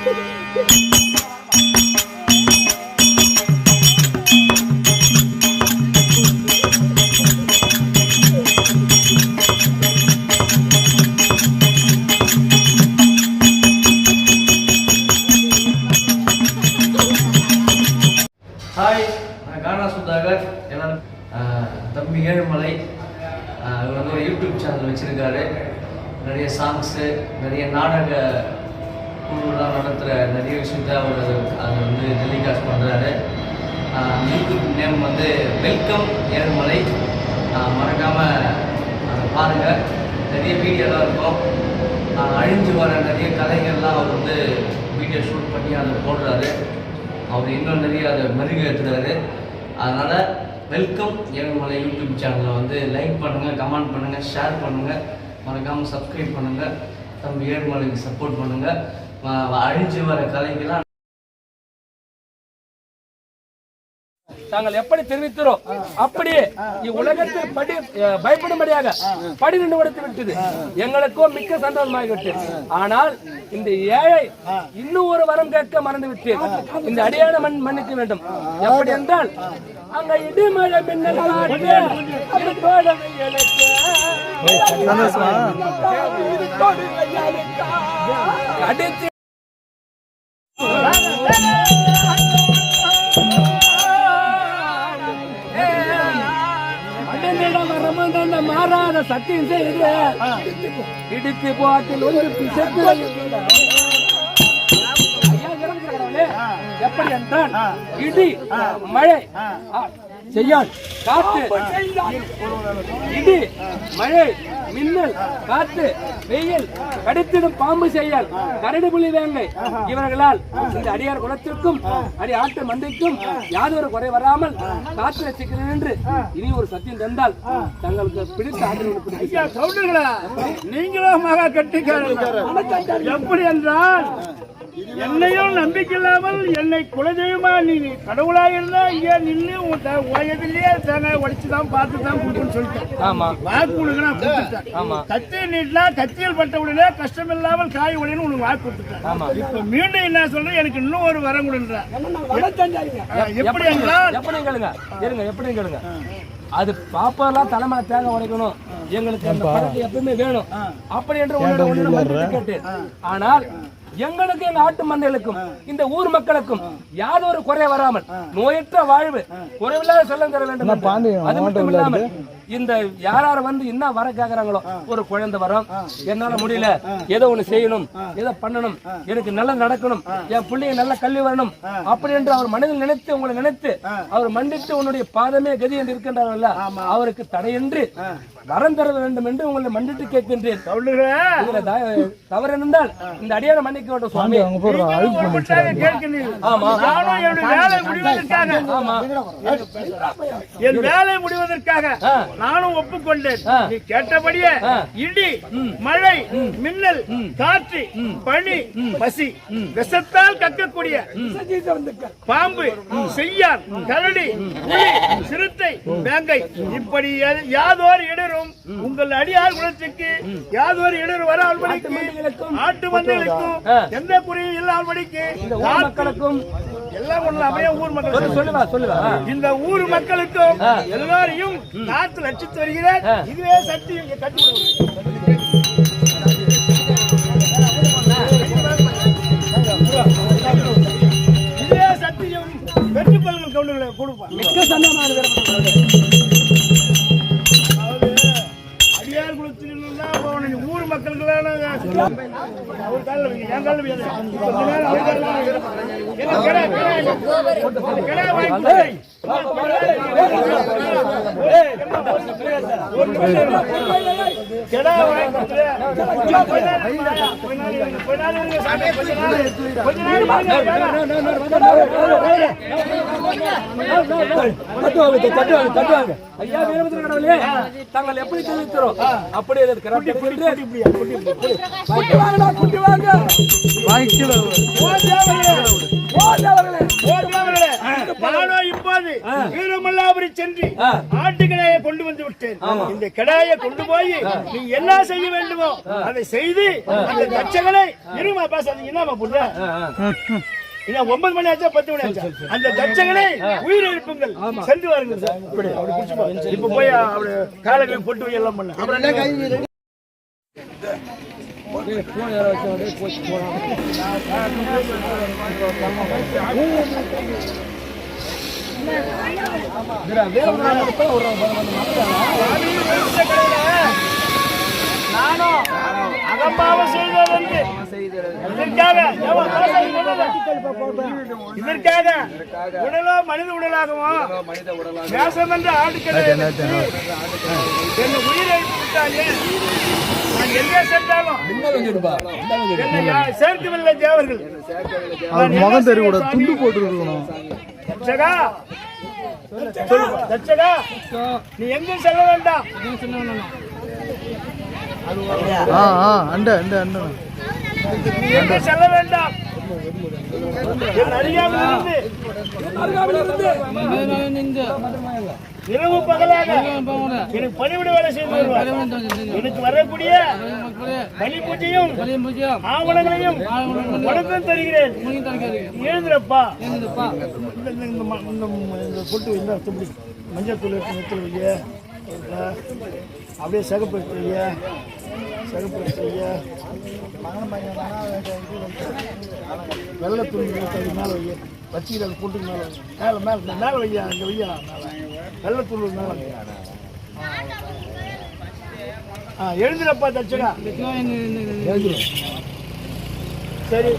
Hi, நான் கானா சுதாகர். எல்லாரும் தம்பி ஏழுமலை அவர் வந்து ஒரு யூடியூப் சேனல் வச்சுருக்காரு. நிறைய சாங்ஸு, நிறைய நாடக குழுலாம் நடத்துகிற நிறைய விஷயத்த அவர் அதை வந்து டெலிகாஸ்ட் பண்ணுறாரு. யூடியூப் நேம் வந்து வெல்கம் ஏழுமலை. மறக்காமல் அதை பாருங்கள். நிறைய வீடியோலாம் இருக்கும். அழிஞ்சு வர நிறைய கலைகள்லாம் அவர் வந்து வீடியோ ஷூட் பண்ணி அதை போடுறாரு. அவர் இன்னும் நிறைய அதை மெருகேற்றுறாரு. அதனால் வெல்கம் ஏழுமலை யூடியூப் சேனலை வந்து லைக் பண்ணுங்கள், கமெண்ட் பண்ணுங்கள், ஷேர் பண்ணுங்கள், மறக்காமல் சப்ஸ்கிரைப் பண்ணுங்கள். தம்பி ஏழுமலைக்கு சப்போர்ட் பண்ணுங்கள். அழிஞ்சு வர கலைகள்லாம் தாங்கள் எப்படி தெரிவிக்கிறோம் அப்படியே இவ்வுலகத்தில் பயப்படும்படியாக 12 வருடத்து விட்டது. எங்களுக்கும் மிக்க சந்தோஷமாகிவிட்டது. ஆனால் இந்த ஏழை இன்னும் ஒரு வரம் கேட்க மறந்து விட்டேன். இந்த அடியான மன்னிக்க வேண்டும். எப்படி என்றால் அங்க இடிமழை மின்னல் அடித்து மாறாத சத்தியம் செய்து இடித்து போட்டில் எப்படி என்றால் இடி மழை செய்யால் காத்து, இடி மழை மின்னல் காத்து வெயில் கடித்திடும் பாம்பு செய்யால் கரடி புலி வேங்கை இவர்களால் இந்த அடியார் குலத்திற்கும் அடி ஆட்டு மந்தைக்கும் யாதொரு குறை வராமல் காத்து ரசிக்கிறேன் என்று இனி ஒரு சத்தியம் தந்தால் தங்களுக்கு பிடித்த ஆண்டு நீங்களும் மகா கட்டிக்காரர். எப்படி என்றால் என்னையும் நம்பிக்கை இல்லாமல் என்னை குலதெய்வமா நீ கடவுளாக இருந்தா இங்கே நின்று வயதிலேயே தேங்காய் உடைச்சுதான் பார்த்துதான் கொடுக்குன்னு சொல்லிட்டேன். ஆமா, வாக்கு உனக்கு நான் கொடுத்துட்டேன். ஆமா, கத்தி நீட்டா கத்தியில் பட்ட உடனே கஷ்டம் இல்லாமல் காய் உடையன்னு உனக்கு வாக்கு கொடுத்துட்டேன். ஆமா, இப்ப மீண்டும் என்ன சொல்றேன், எனக்கு இன்னும் ஒரு வரம் கொடுன்ற. எப்படி என்றால் எப்படி கேளுங்க, இருங்க, எப்படி கேளுங்க. அது பாப்பெல்லாம் தலைமை தேங்காய் உடைக்கணும், எங்களுக்கு அந்த படத்தை எப்பவுமே வேணும் அப்படி என்று உன்னோட கேட்டேன். ஆனால் எங்களுக்கு எங்க ஆட்டு மந்தைகளுக்கும் இந்த ஊர் மக்களுக்கும் யாதொரு குறை வராமல் நோயற்ற வாழ்வு குறைவில்லாத செல்லம் தர வேண்டும். அது மட்டும் இல்லாமல் இந்த யாராரு வந்து என்ன வர கேக்குறாங்களோ, ஒரு குழந்தை வரும், என்னால முடியல, ஏதோ ஒண்ணு செய்யணும், ஏதோ பண்ணணும், எனக்கு நல்லது நடக்கணும், என் பிள்ளைங்க நல்ல கல்வி வரணும் அப்படி என்று அவர் மனதில் நினைத்து உங்களை நினைத்து அவர் மன்னித்து உன்னுடைய பாதமே கதி என்று இருக்கின்றார்கள். அவருக்கு தடையின்றி வரம் தர வேண்டும் என்று உங்களை மன்னிட்டு கேட்கின்றேன். தவறு இருந்தால் இந்த அடியான மன்னிக்க வேண்டும் சுவாமி. என் வேலை முடிவதற்காக நானும் ஒப்புக்கொண்டேன். நீ கேட்டபடியே இடி மழை மின்னல் காற்று பனி பசி விஷத்தால் கக்கக்கூடிய பாம்பு செய்யார் கரடி சிறுத்தை வேங்கை இப்படி யாதோர் இடரும் உங்கள் அடியார் குலத்துக்கு யாதொரு இடர் வராமல் ஆட்டு மந்தைகளுக்கும் எந்த குறையும் இல்லாமல் படிக்கு மக்களுக்கும் எல்லாம் ஒண்ணு அமைய ஊர் மக்கள் சொல்லுவா இந்த ஊர் மக்களுக்கும் எல்லாரையும் காத்து லட்சித்து வருகிறேன். இதுவே சக்தி இங்க கட்டி இதுவே சக்தியும் வெற்றி பலன் கவுண்டர்களை கொடுப்பான். மிக்க சந்தமான அடியார் குலத்தில் ஊர் மக்களுக்கு ஐயா வீரபத்ர கடவுளே, தாங்கள் எப்படி தெரிவிக்கிறோம் அப்படியே இப்போது வீரமல்லாபுரி சென்று ஆட்டு கிடாயை கொண்டு வந்து விட்டேன். இந்த கிடாயை கொண்டு போய் நீ என்ன செய்ய வேண்டுமோ அதை செய்து அந்த தச்சகனை இருமா பேசாதீங்க. என்னமா புள்ள, 9 மணி ஆச்சா 10 மணி ஆச்சா, அந்த தச்சகனை உயிர் எழுப்புங்கள், சென்று வாருங்கள் சார். இப்ப போய் அவரு காலங்களை போட்டு எல்லாம் பண்ண அப்புறம் என்ன கை நானும் அகம்பாவம் செய்ததற்கு இதற்காக உடலோ மனித உடலாகவும் நேசம் என்ற ஆட்டுக்களை என்னை உயிரை விட்டாலே நான் எங்கே சென்றாலும் என்னை சேர்க்கவில்லை தேவர்கள். முகம் தெரியக்கூட துண்டு போட்டு தச்சகா, நீ எங்கும் செல்ல வேண்டாம். அண்ட அண்ட அண்ட நீ எங்கும் செல்ல வேண்டாம். என் அறியாமல் இரவு பகலாக எனக்கு பணிவிட வேலை செய்து வருவார். எனக்கு வரக்கூடிய பலி பூஜையும் ஆவணங்களையும் வணக்கம் தருகிறேன். எழுந்துறப்பா. பொட்டு மஞ்சள் தூள் எடுத்து வைய, அப்படியே சகப்பு எடுத்து வைய, சகப்பு எடுத்து வைய, வெள்ளத்தூள் மேலே வைய, பச்சை போட்டு மேலே மேலே மேலே வையா, அங்கே வையா, வெள்ளத்தூள் மேலே. எழுந்துறப்பா தச்சகா. சரி,